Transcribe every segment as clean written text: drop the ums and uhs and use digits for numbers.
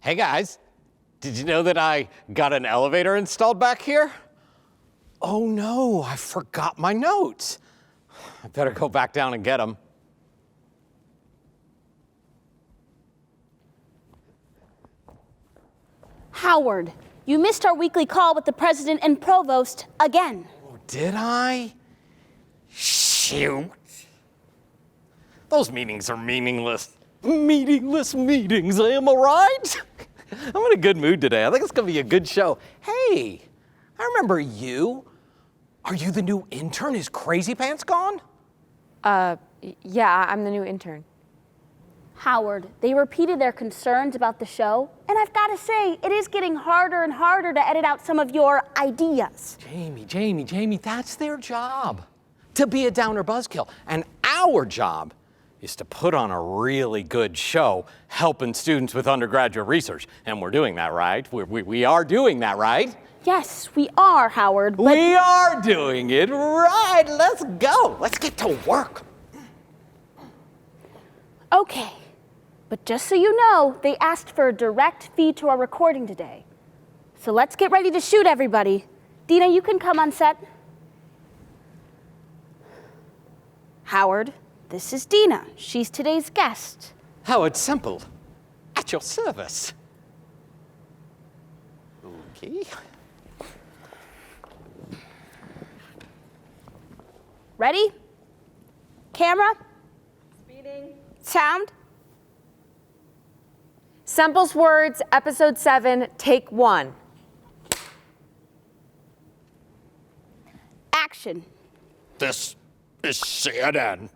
Hey guys, did you know that I got an elevator installed back here? Oh no, I forgot my notes. I better go back down and get them. Howard, you missed our weekly call with the president and provost again. Oh, did I? Shoot. Those meetings are meaningless. Meaningless meetings, am I right? I'm in a good mood today. I think it's gonna be a good show. Hey, I remember you. Are you the new intern? Is Crazy Pants gone? Yeah, I'm the new intern. Howard, they repeated their concerns about the show, and I've got to say, it is getting harder and harder to edit out some of your ideas. Jamie, that's their job. To be a downer buzzkill. And our job is to put on a really good show helping students with undergraduate research. And we're doing that, right? We are doing that, right? Yes, we are, Howard, but... We are doing it right. Let's go. Let's get to work. Okay, but just so you know, they asked for a direct feed to our recording today. So let's get ready to shoot, everybody. Dina, you can come on set. Howard, this is Dina. She's today's guest. Howard Semple, at your service. Okay. Ready? Camera? Speeding. Sound? Semple's Words, Episode 7, Take 1. Action. This is CNN.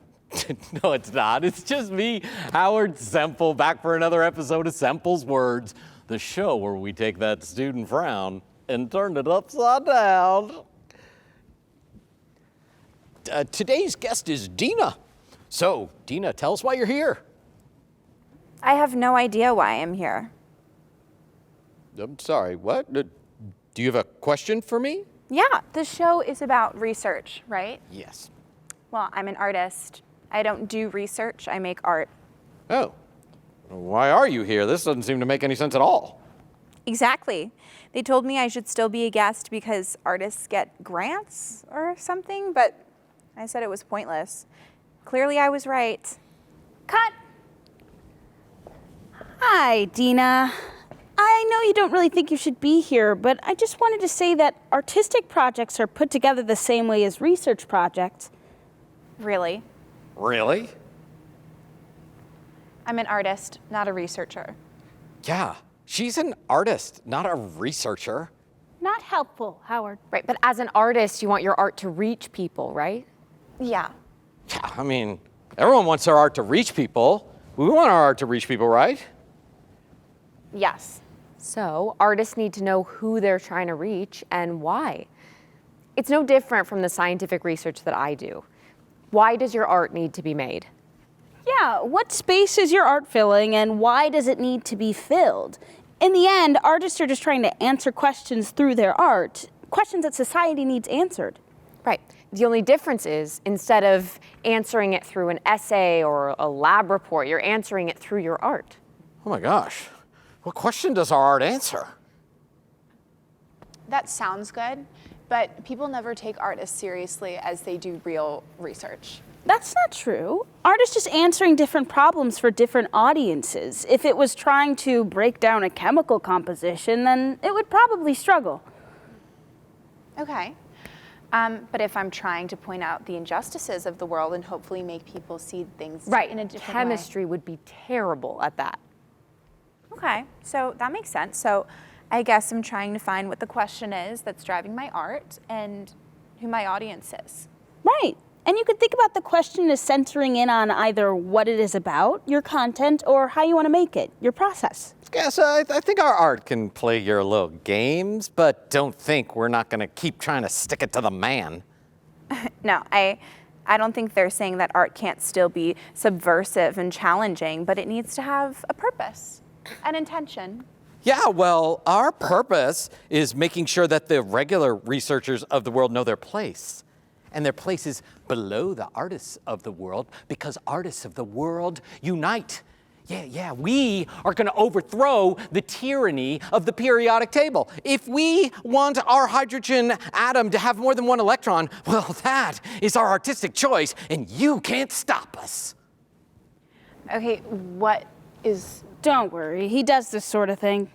No, it's not. It's just me, Howard Semple, back for another episode of Semple's Words, the show where we take that student frown and turn it upside down. Today's guest is Dina. So, Dina, tell us why you're here. I have no idea why I'm here. I'm sorry, what? Do you have a question for me? Yeah, the show is about research, right? Yes. Well, I'm an artist. I don't do research, I make art. Oh, why are you here? This doesn't seem to make any sense at all. Exactly. They told me I should still be a guest because artists get grants or something, but I said it was pointless. Clearly I was right. Cut. Hi, Dina. I know you don't really think you should be here, but I just wanted to say that artistic projects are put together the same way as research projects. Really? Really? I'm an artist, not a researcher. Yeah, she's an artist, not a researcher. Not helpful, Howard. Right, but as an artist, you want your art to reach people, right? Yeah. Yeah, I mean, everyone wants their art to reach people. We want our art to reach people, right? Yes. So artists need to know who they're trying to reach and why. It's no different from the scientific research that I do. Why does your art need to be made? Yeah, what space is your art filling and why does it need to be filled? In the end, artists are just trying to answer questions through their art, questions that society needs answered. Right. The only difference is instead of answering it through an essay or a lab report, you're answering it through your art. Oh my gosh, what question does our art answer? That sounds good, but people never take art as seriously as they do real research. That's not true. Art is just answering different problems for different audiences. If it was trying to break down a chemical composition, then it would probably struggle. Okay. But if I'm trying to point out the injustices of the world and hopefully make people see things in a different Chemistry would be terrible at that. Okay, so that makes sense. So I guess I'm trying to find what the question is that's driving my art and who my audience is. Right. And you could think about the question as centering in on either what it is about, your content, or how you want to make it, your process. Yes, I think our art can play your little games, but don't think we're not going to keep trying to stick it to the man. No, I don't think they're saying that art can't still be subversive and challenging, but it needs to have a purpose, an intention. Yeah, well, our purpose is making sure that the regular researchers of the world know their place. And their place is below the artists of the world because artists of the world unite. Yeah, we are going to overthrow the tyranny of the periodic table. If we want our hydrogen atom to have more than one electron, well, that is our artistic choice, and you can't stop us. Okay, what is... Don't worry, he does this sort of thing.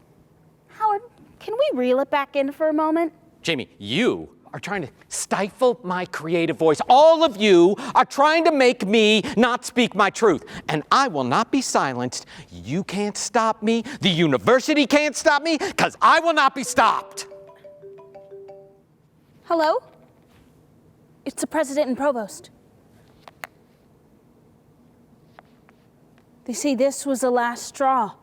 Howard, can we reel it back in for a moment? Jamie, you are trying to stifle my creative voice. All of you are trying to make me not speak my truth. And I will not be silenced. You can't stop me. The university can't stop me, because I will not be stopped. Hello? It's the president and provost. They say this was the last straw.